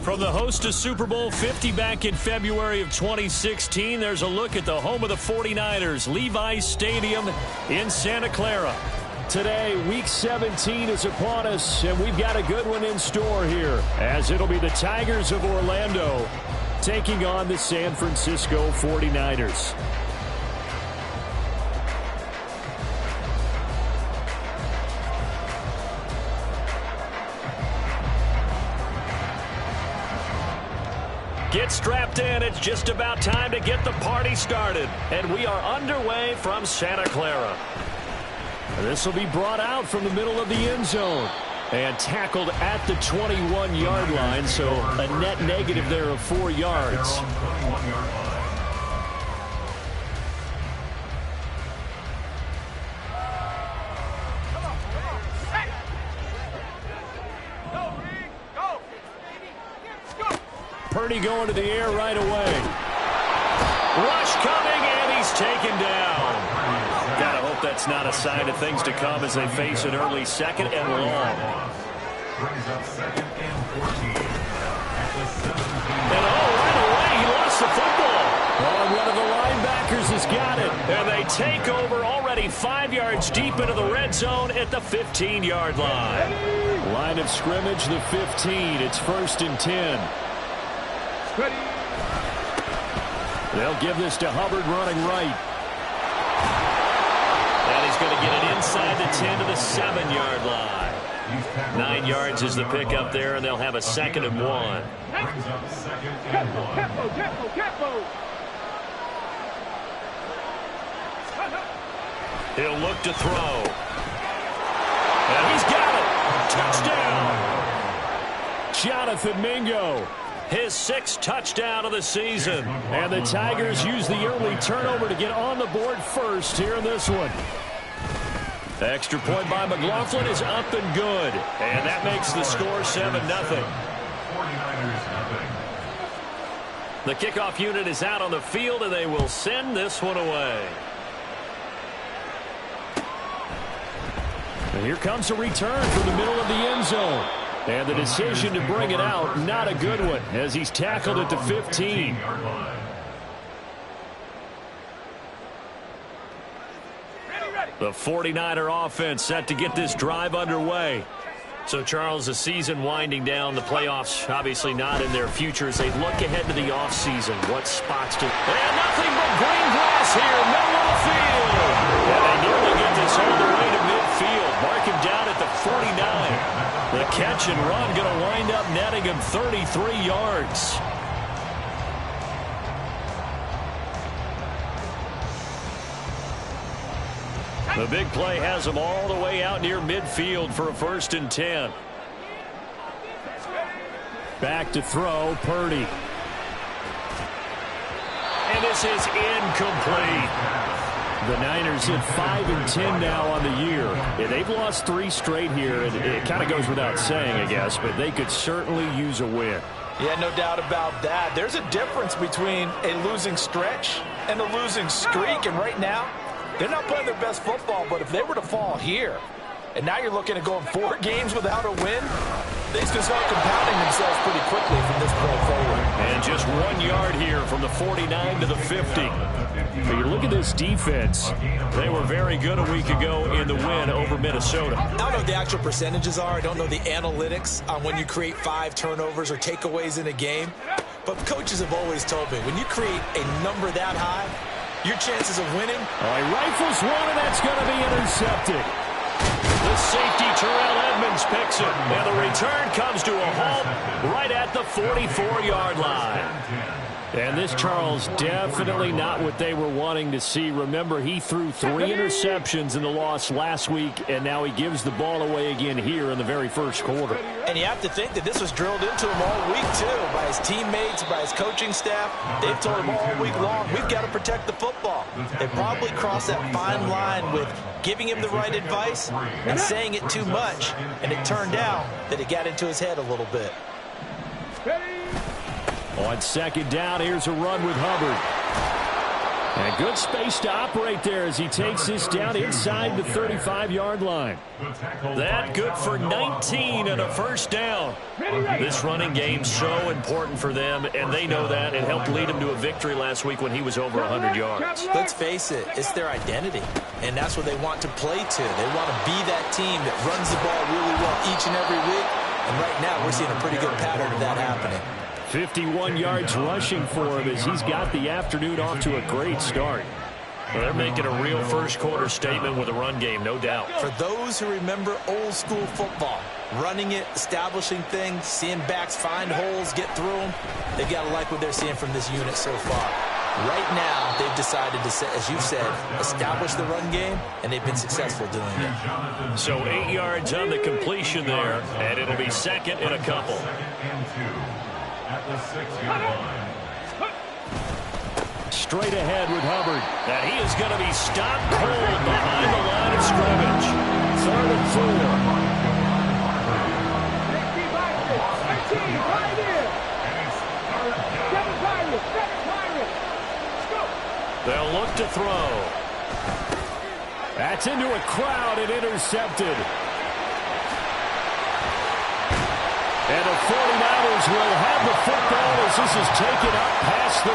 From the host to Super Bowl 50 back in February of 2016, there's a look at the home of the 49ers, Levi's Stadium in Santa Clara. Today, Week 17 is upon us, and we've got a good one in store here, as it'll be the Tigers of Orlando taking on the San Francisco 49ers. Get strapped in. It's just about time to get the party started. And we are underway from Santa Clara. This will be brought out from the middle of the end zone and tackled at the 21-yard line, so a net negative there of 4 yards. Purdy going to the air right away. Rush coming, and he's taken down. Gotta hope that's not a sign of things to come as they face an early second and long. And right away, he lost the football. Oh, one of the linebackers has got it. And they take over already 5 yards deep into the red zone at the 15-yard line. Line of scrimmage, the 15. It's 1st and 10. They'll give this to Hubbard running right. And he's going to get it inside the 10 to the 7-yard line. 9 yards is the pickup there, and they'll have a 2nd and 1. He'll look to throw. And he's got it. Touchdown. Jonathan Mingo. His 6th touchdown of the season. And the Tigers use the early turnover to get on the board first here in this one. The extra point by McLaughlin is up and good. And that makes the score 7-0. The kickoff unit is out on the field, and they will send this one away. And here comes a return from the middle of the end zone. And the decision to bring it out, not a good one, as he's tackled at the 15. The 49er offense set to get this drive underway. So, Charles, the season winding down, the playoffs obviously not in their future as they look ahead to the offseason. What spots to... And nothing but green grass here, middle of the field. And they nearly get this all the way to midfield. Mark him down at the 49. The catch and run going to wind up netting him 33 yards. The big play has him all the way out near midfield for a 1st and 10. Back to throw, Purdy. And this is incomplete. The Niners at 5 and 10 now on the year. Yeah, they've lost 3 straight here, and it kind of goes without saying, I guess, but they could certainly use a win. Yeah, no doubt about that. There's a difference between a losing stretch and a losing streak, and right now, they're not playing their best football, but if they were to fall here, and now you're looking at going 4 games without a win, they can start compounding themselves pretty quickly from this point forward. And just 1 yard here from the 49 to the 50. But you look at this defense. They were very good a week ago in the win over Minnesota. I don't know what the actual percentages are. I don't know the analytics on when you create 5 turnovers or takeaways in a game. But coaches have always told me, when you create a number that high, your chances of winning. He rifles one, and that's going to be intercepted. The safety, Terrell Edmonds, picks it. And the return comes to a halt right at the 44-yard line. And this, Charles, definitely not what they were wanting to see. Remember, he threw 3 interceptions in the loss last week, and now he gives the ball away again here in the very first quarter. And you have to think that this was drilled into him all week, too, by his teammates, by his coaching staff. They've told him all week long, we've got to protect the football. They probably crossed that fine line with giving him the right advice and saying it too much, and it turned out that it got into his head a little bit. On 2nd down, here's a run with Hubbard. And good space to operate there as he takes this down inside the 35-yard line. That good for 19 and a first down. This running game so important for them, and they know that. It helped lead them to a victory last week when he was over 100 yards. Let's face it, it's their identity, and that's what they want to play to. They want to be that team that runs the ball really well each and every week, and right now we're seeing a pretty good pattern of that happening. 51 yards rushing for him as he's got the afternoon off to a great start. Well, they're making a real first-quarter statement with a run game, no doubt. For those who remember old-school football, running it, establishing things, seeing backs find holes, get through them, they've got to like what they're seeing from this unit so far. Right now, they've decided to, as you said, establish the run game, and they've been successful doing it. So 8 yards on the completion there, and it'll be second and a couple. At the 6-yard line. Straight ahead with Hubbard. And he is going to be stopped cold behind the line of scrimmage. 3rd and 4. They'll look to throw. That's into a crowd and intercepted. And the 49ers will have the football as this is taken up past the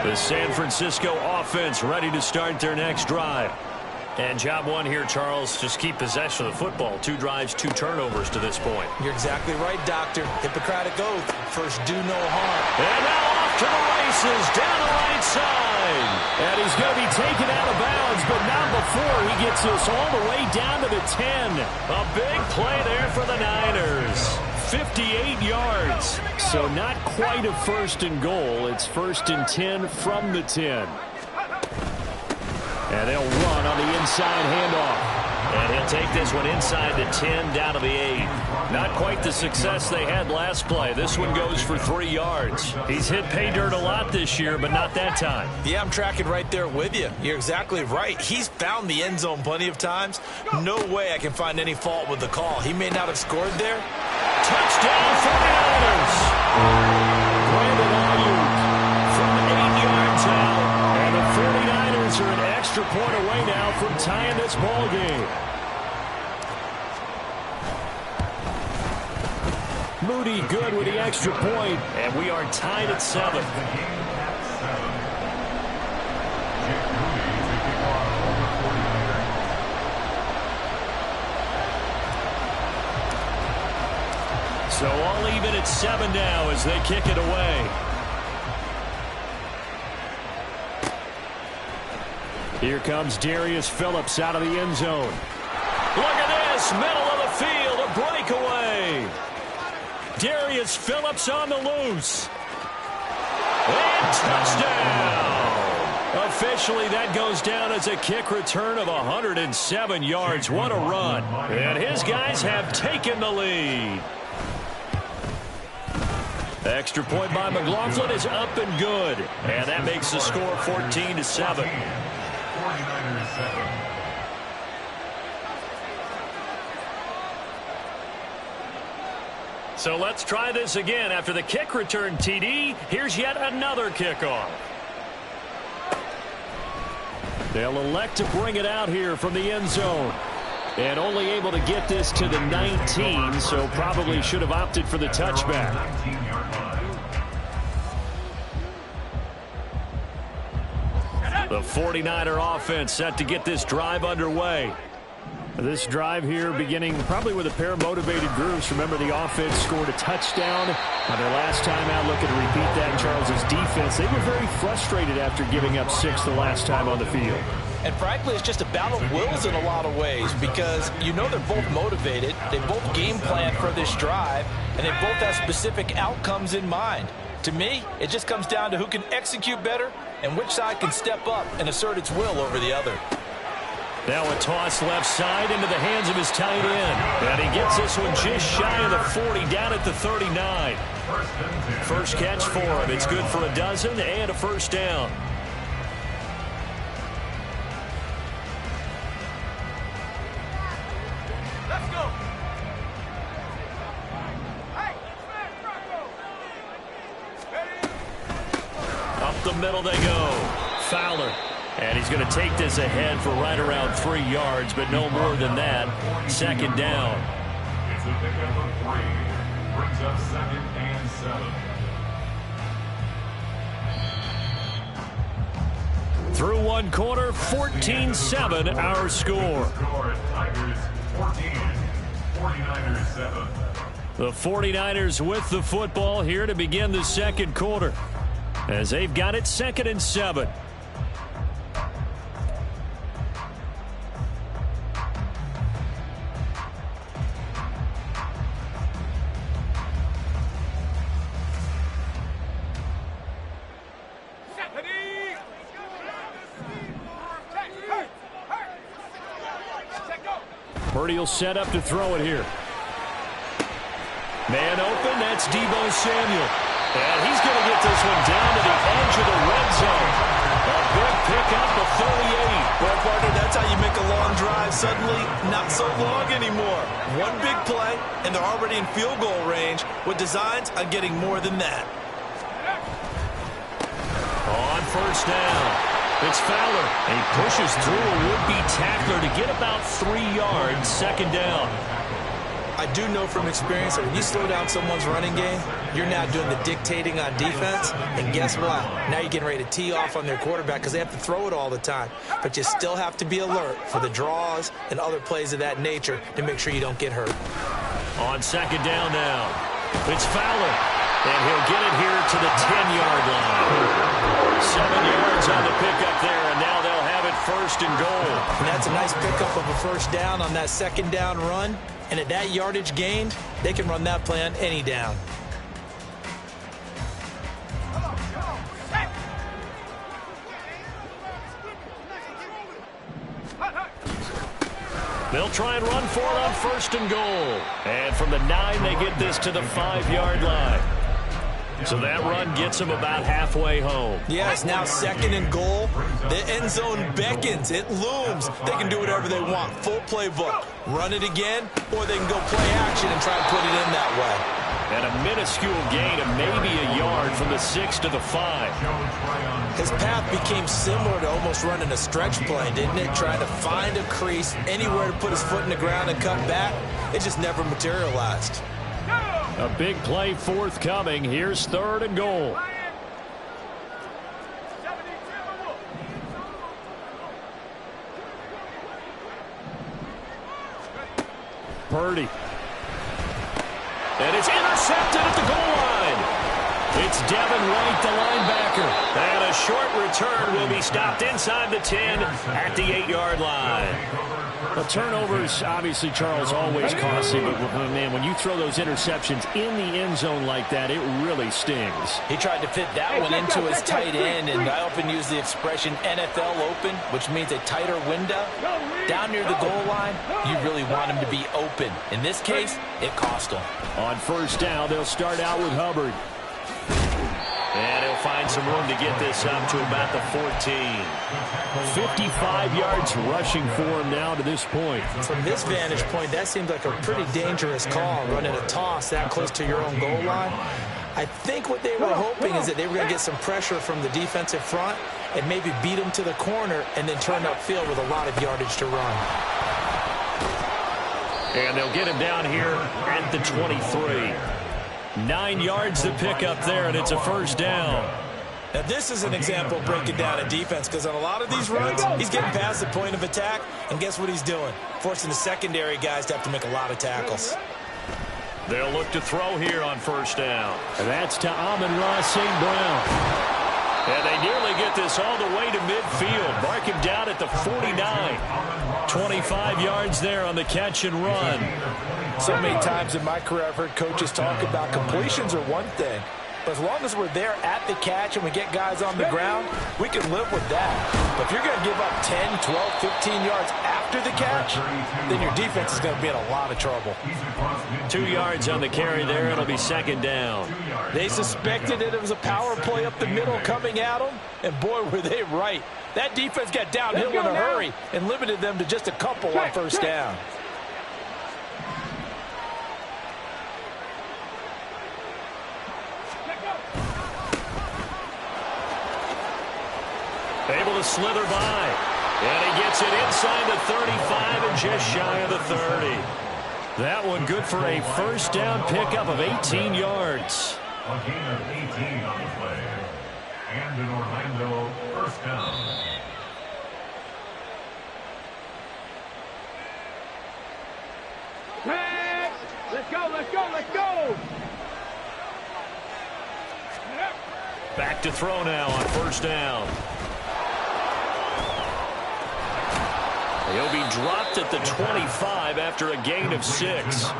30. The San Francisco offense ready to start their next drive. And job one here, Charles, just keep possession of the football. 2 drives, 2 turnovers to this point. You're exactly right, Doctor. Hippocratic oath. First, do no harm. And now off to the races down the right side. And he's going to be taken out of bounds, but not before he gets this all the way down to the 10. A big play there for the Niners. 58 yards. So not quite a first and goal. It's 1st and 10 from the 10. And they'll run on the inside handoff. And he'll take this one inside the 10 down to the 8. Not quite the success they had last play. This one goes for 3 yards. He's hit pay dirt a lot this year, but not that time. Yeah, I'm tracking right there with you. You're exactly right. He's found the end zone plenty of times. No way I can find any fault with the call. He may not have scored there. Touchdown 49ers. Brandon Ayuk from 8 yards out. And the 49ers are an extra point away now from tying this ball game. Moody good with the extra point, and we are tied at 7. So all even at 7 now as they kick it away. Here comes Darius Phillips out of the end zone. Look at this, middle of the field, a breakaway. Darius Phillips on the loose. And touchdown. Officially, that goes down as a kick return of 107 yards. What a run. And his guys have taken the lead. Extra point by McLaughlin is up and good. And that makes the score 14-7. 49ers 7. So let's try this again. After the kick return, TD, here's yet another kickoff. They'll elect to bring it out here from the end zone. And only able to get this to the 19, so probably should have opted for the touchback. The 49er offense set to get this drive underway. This drive here beginning probably with a pair of motivated groups. Remember, the offense scored a touchdown on their last time out. Looking to repeat that in Charles's defense. They were very frustrated after giving up 6 the last time on the field. And frankly, it's just a battle of wills in a lot of ways because you know they're both motivated. They both game plan for this drive, and they both have specific outcomes in mind. To me, it just comes down to who can execute better and which side can step up and assert its will over the other. Now a toss left side into the hands of his tight end. And he gets this one just shy of the 40, down at the 39. First catch for him. It's good for a dozen and a first down. Let's go. Hey. the middle they go. Fowler. And he's going to take this ahead for right around 3 yards, but no more than that. Second down. It's a pickup of 3. Brings up 2nd and 7. Through one quarter, 14-7 our score. Tigers 14, 49ers 7. The 49ers with the football here to begin the second quarter, as they've got it 2nd and 7. Purdy will set up to throw it here. Man open, that's Deebo Samuel. And he's going to get this one down to the edge of the red zone. A big pickup of 38. Well, partner, that's how you make a long drive suddenly not so long anymore. One big play, and they're already in field goal range with designs on getting more than that. On first down. It's Fowler. And he pushes through a would-be tackler to get about 3 yards. Second down. I do know from experience that when you slow down someone's running game, you're now doing the dictating on defense. And guess what? Now you're getting ready to tee off on their quarterback because they have to throw it all the time. But you still have to be alert for the draws and other plays of that nature to make sure you don't get hurt. On second down now. It's Fowler. And he'll get it here to the 10-yard line. 7 yards on the pickup there, and now they'll have it 1st and goal. And that's a nice pickup of a first down on that second down run. And at that yardage gained, they can run that play on any down. They'll try and run for it on 1st and goal. And from the 9, they get this to the 5-yard line. So that run gets them about halfway home. Yeah, it's now 2nd and goal. The end zone beckons. It looms. They can do whatever they want. Full playbook. Run it again, or they can go play action and try and put it in that way. And a minuscule gain of maybe a yard from the 6 to the 5. His path became similar to almost running a stretch play, didn't it? Trying to find a crease, anywhere to put his foot in the ground and cut back. It just never materialized. A big play forthcoming. Here's 3rd and goal. Purdy. And it's intercepted at the goal line. It's Devin White, the linebacker. And a short return will be stopped inside the 10 at the 8-yard line. Well, turnovers, obviously, Charles, always costly. But, man, when you throw those interceptions in the end zone like that, it really stings. He tried to fit that one into his tight end, and I often use the expression NFL open, which means a tighter window. Down near the goal line, you really want him to be open. In this case, it cost him. On first down, they'll start out with Hubbard. And he'll find some room to get this up to about the 14. 55 yards rushing for him now to this point. From this vantage point, that seems like a pretty dangerous call, running a toss that close to your own goal line. I think what they were hoping is that they were going to get some pressure from the defensive front and maybe beat them to the corner and then turn upfield with a lot of yardage to run. And they'll get him down here at the 23. 9 yards to pick up there, and it's a first down. Now, this is an example of breaking down a defense, because on a lot of these runs, he's getting past the point of attack, and guess what he's doing? Forcing the secondary guys to have to make a lot of tackles. They'll look to throw here on first down. And that's to Amon-Ra St. Brown. And they nearly get this all the way to midfield. Mark him down at the 49. 25 yards there on the catch and run. So many times in my career I've heard coaches talk about completions are one thing, but as long as we're there at the catch and we get guys on the ground, we can live with that. But if you're going to give up 10, 12, 15 yards after the catch, then your defense is going to be in a lot of trouble. 2 yards on the carry there. It'll be second down. They suspected that it was a power play up the middle coming at them, and boy, were they right. That defense got downhill in a hurry and limited them to just a couple on first down. Able to slither by. And he gets it inside the 35 and just shy of the 30. That one good for a first down pickup of 18 yards. A gain of 18 on the play. And an Orlando first down. Let's go, let's go, let's go! Back to throw now on first down. He'll be dropped at the 25 after a gain of 6.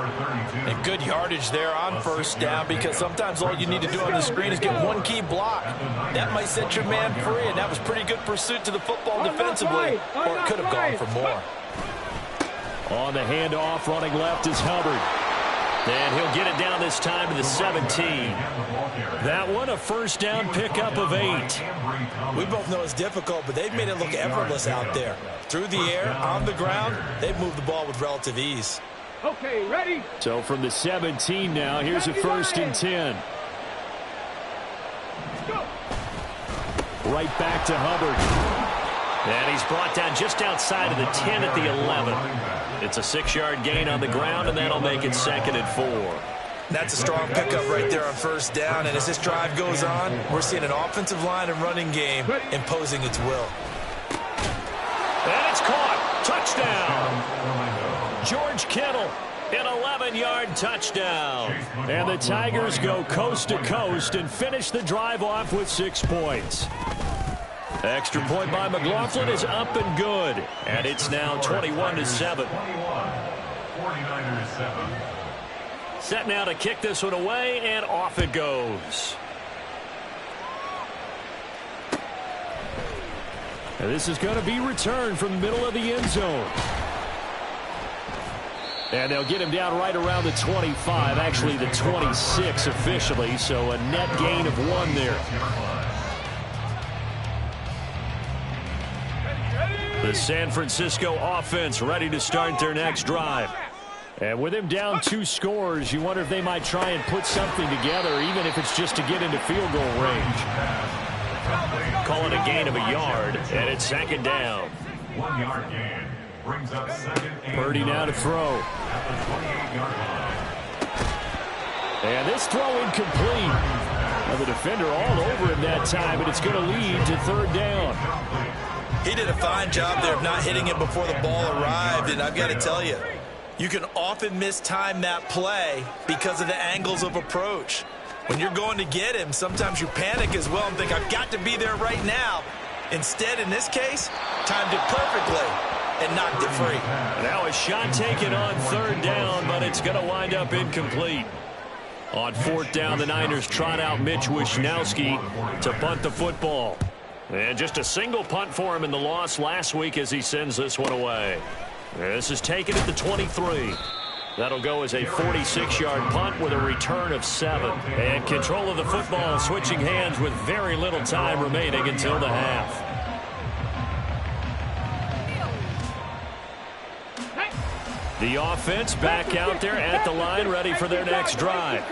And good yardage there on first down, because sometimes all you need to do on the screen is get one key block. That might set your man free, and that was pretty good pursuit to the football defensively, or it could have gone for more. On the handoff, running left is Hubbard. And he'll get it down this time to the 17. That one a first down pickup of 8. We both know it's difficult, but they've made it look effortless out there. Through the air, on the ground, they've moved the ball with relative ease. Okay, ready? So from the 17 now, here's a first and 10. Right back to Hubbard. And he's brought down just outside of the 10 at the 11. It's a 6-yard gain on the ground, and that'll make it 2nd and 4. That's a strong pickup right there on first down, and as this drive goes on, we're seeing an offensive line and running game imposing its will. And it's caught. Touchdown. George Kittle, an 11-yard touchdown. And the Tigers go coast to coast and finish the drive off with 6 points. Extra point by McLaughlin is up and good. And it's now 21-7. 49ers 7. Set now to kick this one away, and off it goes. And this is going to be returned from the middle of the end zone. And they'll get him down right around the 25, actually the 26 officially, so a net gain of 1 there. The San Francisco offense ready to start their next drive. And with him down 2 scores, you wonder if they might try and put something together, even if it's just to get into field goal range. Call it a gain of a yard, and it's 2nd down. 1 yard gain brings up 2nd and Purdy now to throw. at the 28-yard line. And this throw incomplete. Now the defender all over him that time, and it's going to lead to 3rd down. He did a fine job there of not hitting it before the ball arrived, and I've got to tell you, you can often mistime that play because of the angles of approach. When you're going to get him, sometimes you panic as well and think, I've got to be there right now. Instead, in this case, timed it perfectly and knocked it free. Now a shot taken on 3rd down, but it's going to wind up incomplete. On 4th down, the Niners trot out Mitch Wishnowski to punt the football. And just a single punt for him in the loss last week as he sends this one away. This is taken at the 23. That'll go as a 46-yard punt with a return of 7. And control of the football switching hands with very little time remaining until the half. The offense back out there at the line, ready for their next drive.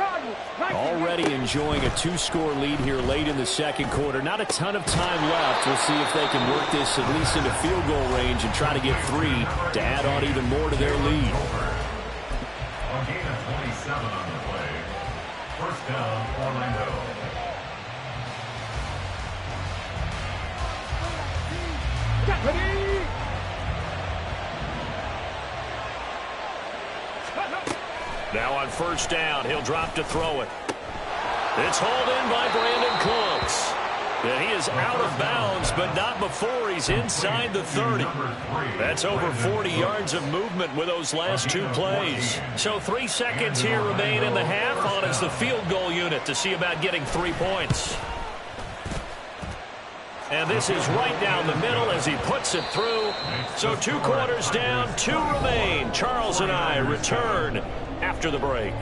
Already enjoying a 2-score lead here late in the 2nd quarter. Not a ton of time left. We'll see if they can work this at least into field goal range and try to get 3 to add on even more to their lead. A gain of 27 on the play. First down, Orlando. Now on first down, he'll drop to throw it. It's hauled in by Brandon Cooks. And he is out of bounds, but not before he's inside the 30. That's over 40 yards of movement with those last 2 plays. So 3 seconds here remain in the half on as the field goal unit to see about getting 3 points. And this is right down the middle as he puts it through. So 2 quarters down, 2 remain. Charles and I return after the break.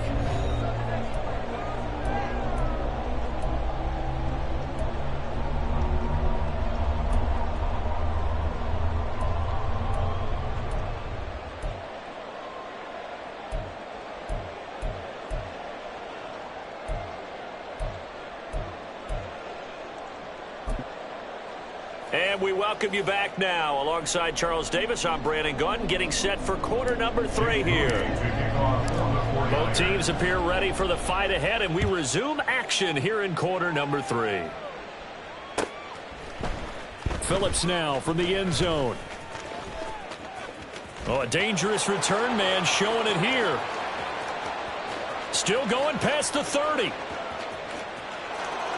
And And we welcome you back now. Alongside Charles Davis, I'm Brandon Gunn, getting set for quarter number 3 here. Both teams appear ready for the fight ahead, and we resume action here in quarter number 3. Phillips now from the end zone. Oh, a dangerous return man showing it here. Still going past the 30.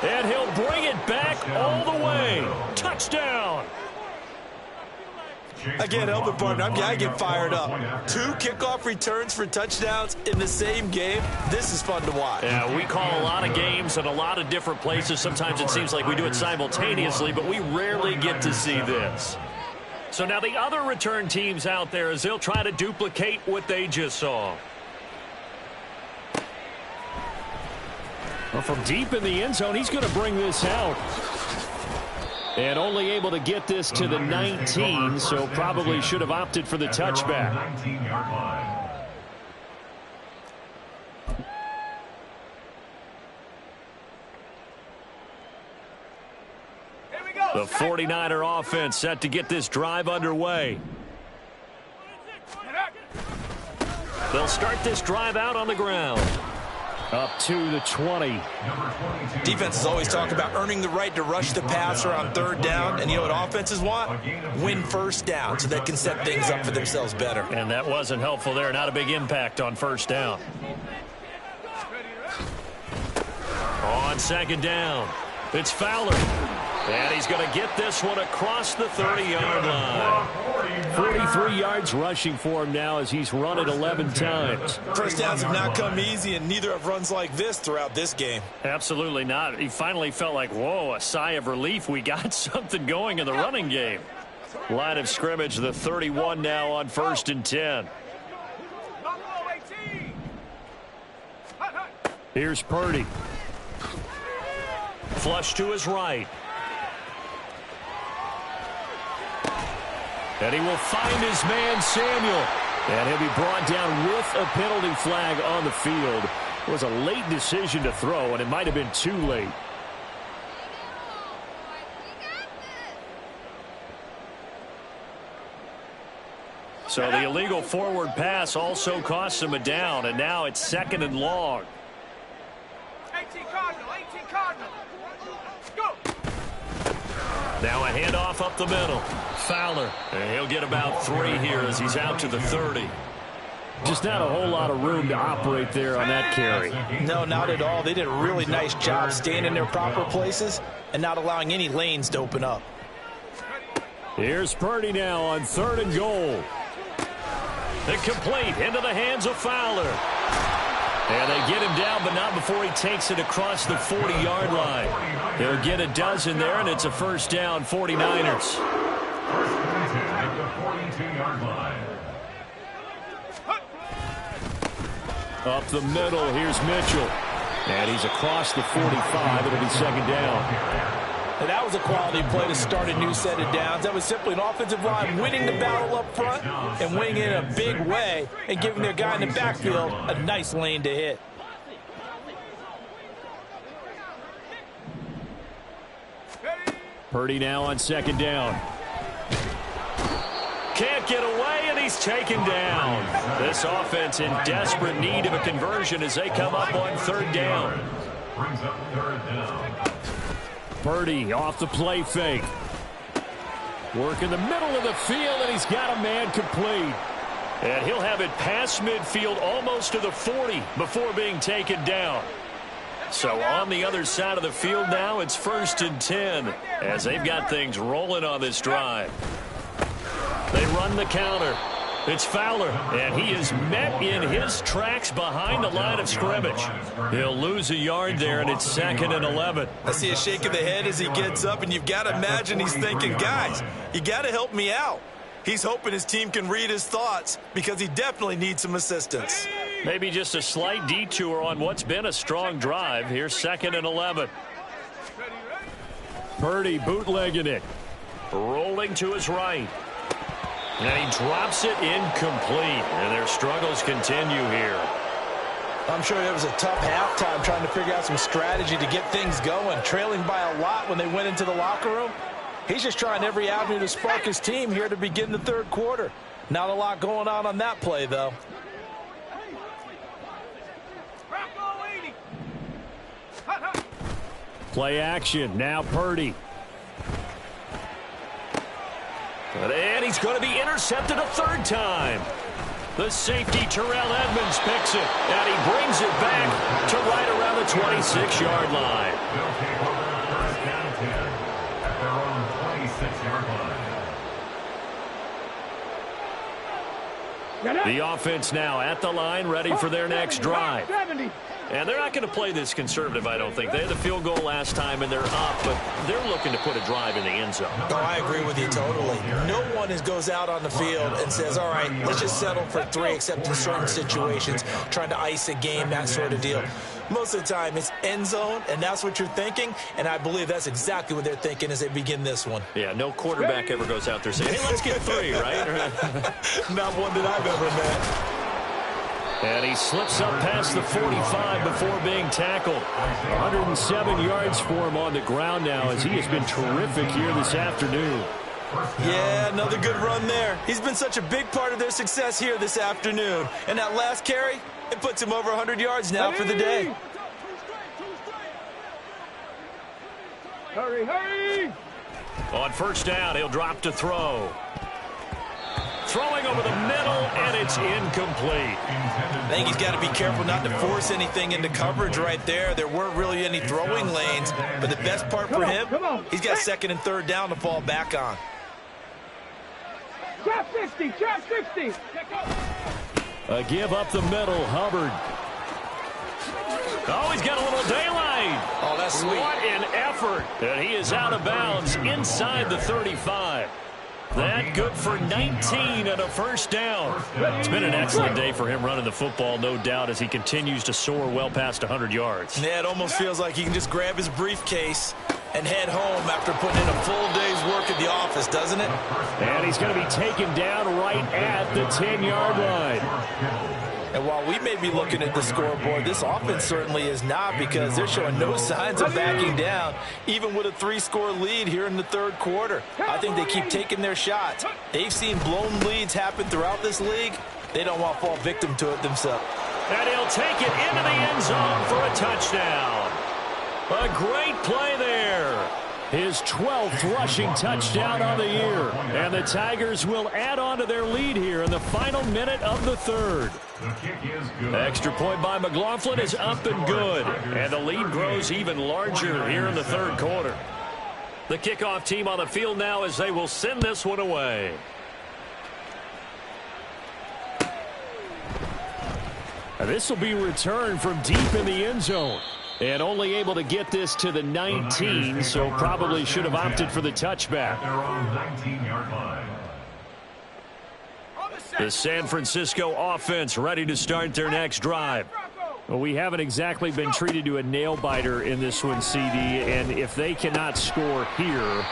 And he'll bring it back all the way. Touchdown. I can't help it, partner. I get fired up. 2 kickoff returns for touchdowns in the same game. This is fun to watch. Yeah, we call a lot of games in a lot of different places. Sometimes it seems like we do it simultaneously, but we rarely get to see this. So now the other return teams out there, as they'll try to duplicate what they just saw. Well, from deep in the end zone, he's going to bring this out. And only able to get this to the 19, so probably should have opted for the touchback. 19-yard line. Here we go. The 49er offense set to get this drive underway. They'll start this drive out on the ground. Up to the 20. Defenses always talk about earning the right to rush the passer on 3rd down. And you know what offenses want? Win 1st down so they can set things up for themselves better. And that wasn't helpful there. Not a big impact on 1st down. On 2nd down, it's Fowler. And he's going to get this one across the 30-yard line. 43 yards rushing for him now as he's run it 11 times. 1st downs have not come easy, and neither have runs like this throughout this game. Absolutely not. He finally felt like, whoa, a sigh of relief. We got something going in the running game. Line of scrimmage, the 31 now on 1st and 10. Here's Purdy. Flush to his right. And he will find his man, Samuel. And he'll be brought down with a penalty flag on the field. It was a late decision to throw, and it might have been too late. So the illegal forward pass also costs him a down, and now it's 2nd and long. 18 Cardinal, 18 Cardinal. Go. Now a handoff up the middle. Fowler, and he'll get about 3 here as he's out to the 30. Just not a whole lot of room to operate there on that carry. No, not at all. They did a really nice job staying in their proper places and not allowing any lanes to open up. Here's Purdy now on 3rd and goal. Incomplete into the hands of Fowler. And they get him down, but not before he takes it across the 40-yard line. He'll get a dozen there, and it's a 1st down, 49ers. At the 42-yard line. Up the middle, here's Mitchell. And he's across the 45. It'll be 2nd down. And that was a quality play to start a new set of downs. That was simply an offensive line winning the battle up front and winning it in a big way and giving their guy in the backfield a nice lane to hit. Purdy now on 2nd down. Can't get away, and he's taken down. This offense in desperate need of a conversion as they come up on 3rd down. Brings up 3rd down. Purdy off the play fake. Work in the middle of the field, and he's got a man complete. And he'll have it past midfield almost to the 40 before being taken down. So on the other side of the field now, it's 1st and 10 as they've got things rolling on this drive. They run the counter. It's Fowler, and he is met in his tracks behind the line of scrimmage. He'll lose a yard there, and it's 2nd and 11. I see a shake of the head as he gets up, and you've got to imagine he's thinking, guys, you got to help me out. He's hoping his team can read his thoughts because he definitely needs some assistance. Maybe just a slight detour on what's been a strong drive. Here's 2nd and 11. Purdy bootlegging it. Rolling to his right. And he drops it incomplete. And their struggles continue here. I'm sure it was a tough halftime trying to figure out some strategy to get things going. Trailing by a lot when they went into the locker room. He's just trying every avenue to spark his team here to begin the third quarter. Not a lot going on that play, though. Play action. Now Purdy. And he's going to be intercepted a third time. The safety, Terrell Edmonds, picks it. And he brings it back to right around the 26-yard line. They'll take over first down 10 at their own 26-yard line. The offense now at the line, ready for their next drive. And they're not going to play this conservative, I don't think. They had the field goal last time, and they're up, but they're looking to put a drive in the end zone. Oh, I agree with you totally. No one goes out on the field and says, all right, let's just settle for 3, except in certain situations, trying to ice a game, that sort of deal. Most of the time, it's end zone, and that's what you're thinking, and I believe that's exactly what they're thinking as they begin this one. Yeah, no quarterback ever goes out there saying, hey, let's get 3, right? Not one that I've ever met. And he slips up past the 45 before being tackled. 107 yards for him on the ground now as he has been terrific here this afternoon. Yeah, another good run there. He's been such a big part of their success here this afternoon. And that last carry, it puts him over 100 yards now for the day. Hurry, hurry! On first down, he'll drop to throw. Throwing over the middle, and it's incomplete. I think he's got to be careful not to force anything into coverage right there. There weren't really any throwing lanes, but the best part for him, he's got second and third down to fall back on. Trap 60, trap 60. A give up the middle, Hubbard. Oh, he's got a little daylight. Oh, that's sweet. What an effort. And he is out of bounds inside the 35. That good for 19 and a first down. It's been an excellent day for him running the football, no doubt, as he continues to soar well past 100 yards. Yeah, it almost feels like he can just grab his briefcase and head home after putting in a full day's work at the office, doesn't it? And he's going to be taken down right at the 10-yard line. And while we may be looking at the scoreboard, this offense certainly is not, because they're showing no signs of backing down, even with a 3-score lead here in the third quarter. I think they keep taking their shots. They've seen blown leads happen throughout this league. They don't want to fall victim to it themselves. And he'll take it into the end zone for a touchdown. A great play there. His 12th rushing touchdown on the year. And the Tigers will add on to their lead here in the final minute of the third. The kick is good. Extra point by McLaughlin is up and good. And the lead grows even larger here in the third quarter. The kickoff team on the field now as they will send this one away. And this will be returned from deep in the end zone. And only able to get this to the 19, so probably should have opted for the touchback. At their own 19-yard line. The San Francisco offense ready to start their next drive. Well, we haven't exactly been treated to a nail-biter in this one, CD, and if they cannot score here,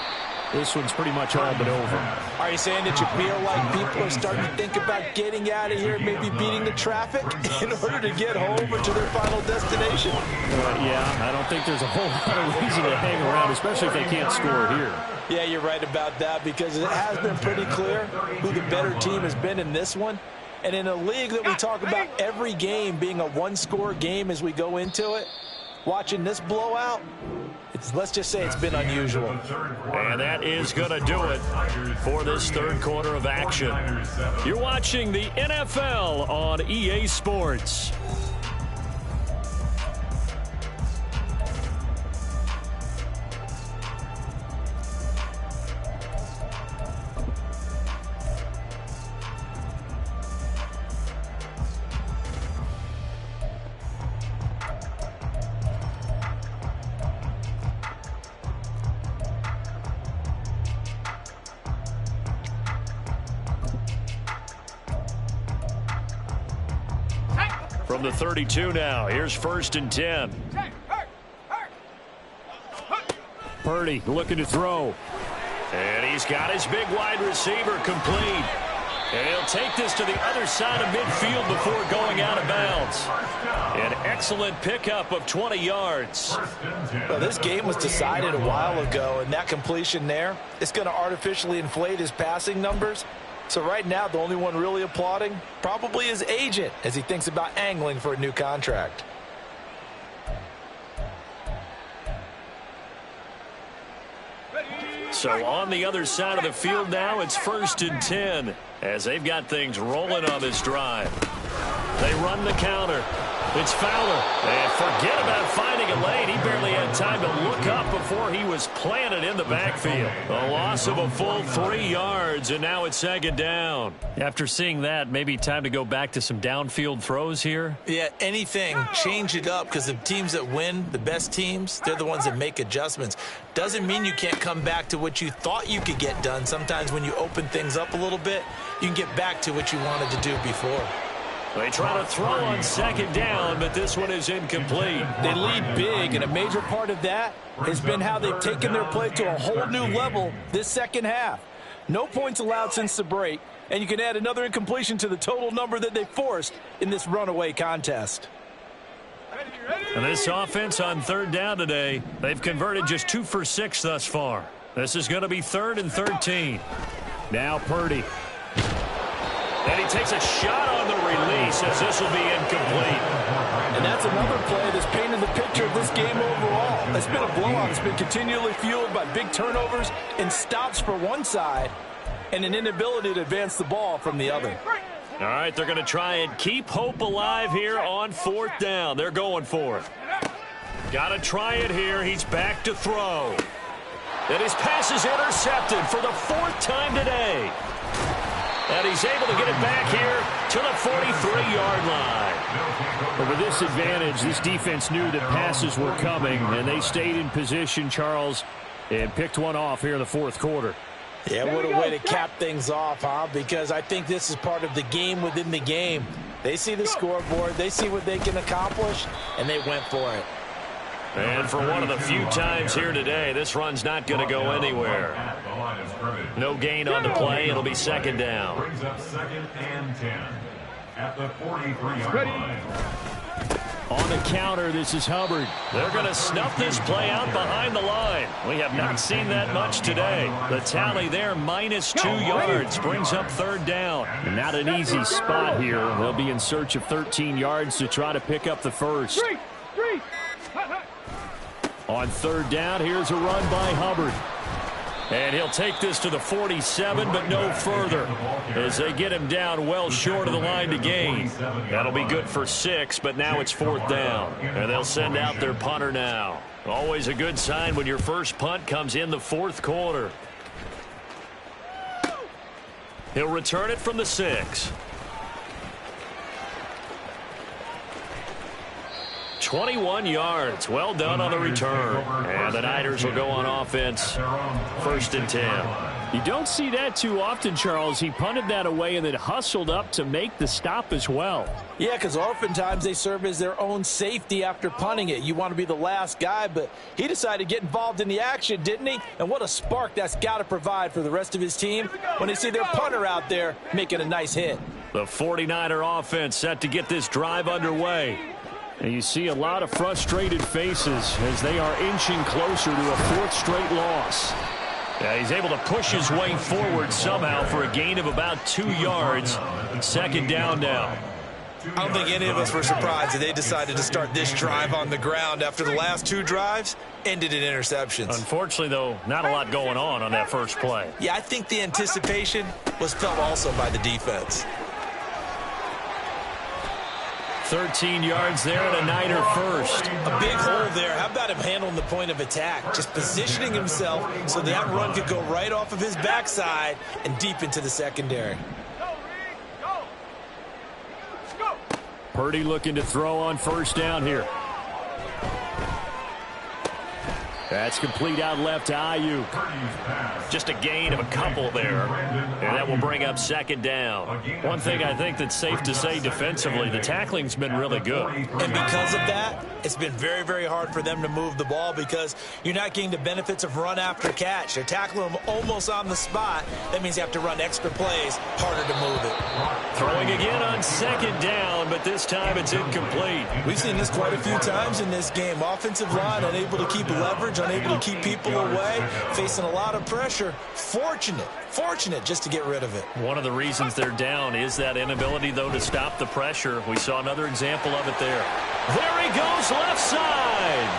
this one's pretty much all but over. Are you saying that you feel like people are starting to think about getting out of here, maybe beating the traffic in order to get home or to their final destination? Yeah, I don't think there's a whole lot of reason to hang around, especially if they can't score here. Yeah, you're right about that, because it has been pretty clear who the better team has been in this one. And in a league that we talk about every game being a one-score game as we go into it, watching this blowout, let's just say it's been unusual. And that is going to do it for this third quarter of action. You're watching the NFL on EA Sports. From the 32 now, here's 1st and 10. Purdy looking to throw. And he's got his big wide receiver complete. And he'll take this to the other side of midfield before going out of bounds. An excellent pickup of 20 yards. Well, this game was decided a while ago, and that completion there is going to artificially inflate his passing numbers. So right now, the only one really applauding probably his agent as he thinks about angling for a new contract. So on the other side of the field now, it's 1st and 10 as they've got things rolling on this drive. They run the counter. It's Fowler. And forget about finding a lane. He barely had time to look up before he was planted in the backfield. A loss of a full 3 yards, and now it's 2nd down. After seeing that, maybe time to go back to some downfield throws here? Yeah, anything. Change it up because the teams that win, the best teams, they're the ones that make adjustments. Doesn't mean you can't come back to what you thought you could get done. Sometimes when you open things up a little bit, you can get back to what you wanted to do before. They try to throw on 2nd down, but this one is incomplete. They lead big, and a major part of that has been how they've taken their play to a whole new level this second half. No points allowed since the break, and you can add another incompletion to the total number that they forced in this runaway contest. And this offense on 3rd down today, they've converted just 2 for 6 thus far. This is going to be 3rd and 13. Now Purdy. And he takes a shot on the release as this will be incomplete. And that's another play that's painted the picture of this game overall. It's been a blowout. It's been continually fueled by big turnovers and stops for one side and an inability to advance the ball from the other. All right, they're going to try and keep hope alive here on 4th down. They're going for it. Got to try it here. He's back to throw. And his pass is intercepted for the 4th time today. And he's able to get it back here to the 43-yard line. But with this advantage, this defense knew that passes were coming, and they stayed in position, Charles, and picked one off here in the 4th quarter. Yeah, what a way to cap things off, huh? Because I think this is part of the game within the game. They see the scoreboard, they see what they can accomplish, and they went for it. And for one of the few times here today, this run's not going to go anywhere. No gain on the play. It'll be 2nd down. Brings up 2nd and 10 at the 43-yard line. On the counter, this is Hubbard. They're going to snuff this play out behind the line. We have not seen that much today. The tally there, -2 yards, brings up 3rd down. And not an easy spot here. They'll be in search of 13 yards to try to pick up the first. On 3rd down, here's a run by Hubbard. And he'll take this to the 47, but no further, as they get him down well short of the line to gain. That'll be good for 6, but now it's 4th down. And they'll send out their punter now. Always a good sign when your first punt comes in the 4th quarter. He'll return it from the 6. 21 yards. Well done on the return. And the Niners will go on offense. 1st and 10. You don't see that too often, Charles. He punted that away and then hustled up to make the stop as well. Yeah, because oftentimes they serve as their own safety after punting it. You want to be the last guy, but he decided to get involved in the action, didn't he? And what a spark that's got to provide for the rest of his team when they see their punter out there making a nice hit. The 49er offense set to get this drive underway. And you see a lot of frustrated faces as they are inching closer to a 4th straight loss. Yeah, he's able to push his way forward somehow for a gain of about 2 yards. 2nd down now. I don't think any of us were surprised that they decided to start this drive on the ground after the last 2 drives ended in interceptions. Unfortunately, though, not a lot going on that first play. Yeah, I think the anticipation was felt also by the defense. 13 yards there and a Niner first. A big hole there. How about him handling the point of attack? Just positioning himself so that run could go right off of his backside and deep into the secondary. Purdy looking to throw on 1st down here. That's complete out left to Ayuk. Just a gain of a couple there. And that will bring up second down. One thing I think that's safe to say defensively, the tackling's been really good. And because of that, it's been very, very hard for them to move the ball because you're not getting the benefits of run after catch. They're tackling them almost on the spot. That means you have to run extra plays, harder to move it. Throwing again on second down, but this time it's incomplete. We've seen this quite a few times in this game. Offensive line unable to keep leverage, unable to keep people away, facing a lot of pressure. Fortunate just to get rid of it. One of the reasons they're down is that inability, though, to stop the pressure. We saw another example of it there. There he goes, left side.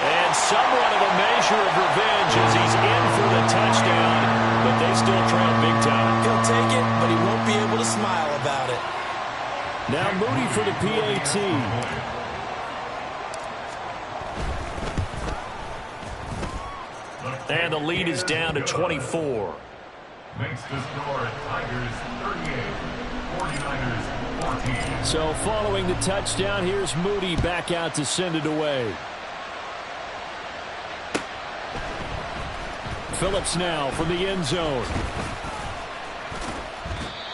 And somewhat of a measure of revenge as he's in for the touchdown, but they still trail big time. He'll take it, but he won't be able to smile about it. Now Moody for the PAT. And the lead is down to 24. Makes the score Tigers 38, 49ers 14. So following the touchdown, here's Moody back out to send it away. Phillips now from the end zone.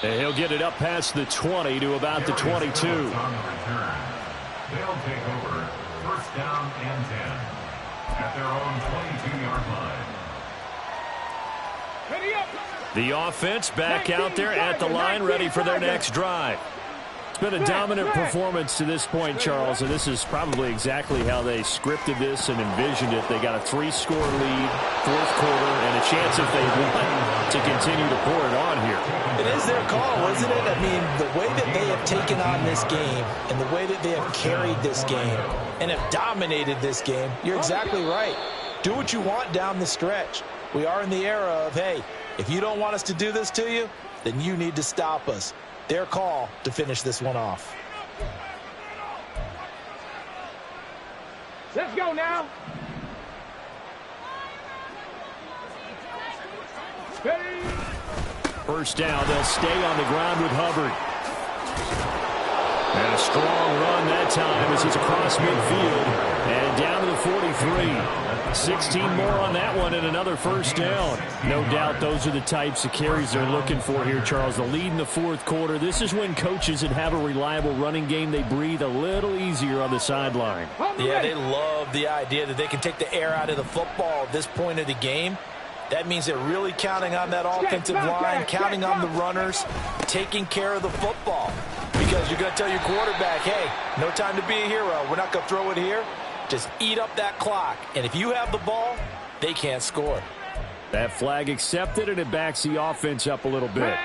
And he'll get it up past the 20 to about the 22. On the return. They'll take over first down and 10 at their own 22-yard line. The offense back out there at the line, ready for their next drive. It's been a dominant performance to this point, Charles, and this is probably exactly how they scripted this and envisioned it. They got a 3-score lead, fourth quarter, and a chance if they want to continue to pour it on here. It is their call, isn't it? I mean, the way that they have taken on this game and the way that they have carried this game and have dominated this game, you're exactly right. Do what you want down the stretch. We are in the era of, hey, if you don't want us to do this to you, then you need to stop us. Their call to finish this one off. Let's go now. First down, they'll stay on the ground with Hubbard. And a strong run that time as he's across midfield and down to the 43. 16 more on that one and another first down. No doubt those are the types of carries they're looking for here, Charles. The lead in the fourth quarter. This is when coaches that have a reliable running game, they breathe a little easier on the sideline. Yeah, they love the idea that they can take the air out of the football at this point of the game. That means they're really counting on that offensive line, counting on the runners, taking care of the football. Because you're going to tell your quarterback, hey, no time to be a hero. We're not going to throw it here. Just eat up that clock. And if you have the ball, they can't score. That flag accepted, and it backs the offense up a little bit.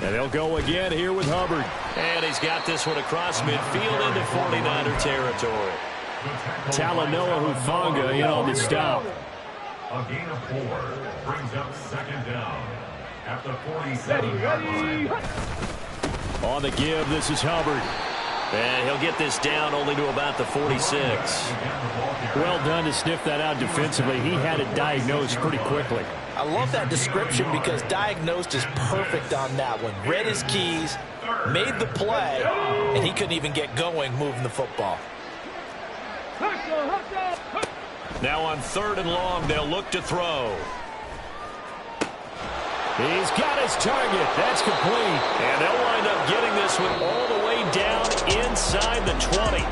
And they'll go again here with Hubbard. And he's got this one across midfield into 49er territory. Talanoa Hufanga in on the stop. A gain of 4 brings up second down at the 47-yard line. On the give, this is Hubbard. And he'll get this down only to about the 46. Well done to sniff that out defensively. He had it diagnosed pretty quickly. I love that description because diagnosed is perfect on that one. Read his keys, made the play, and he couldn't even get going moving the football. Now on 3rd and long, they'll look to throw. He's got his target. That's complete. And they'll wind up getting this one all the way down inside the 20.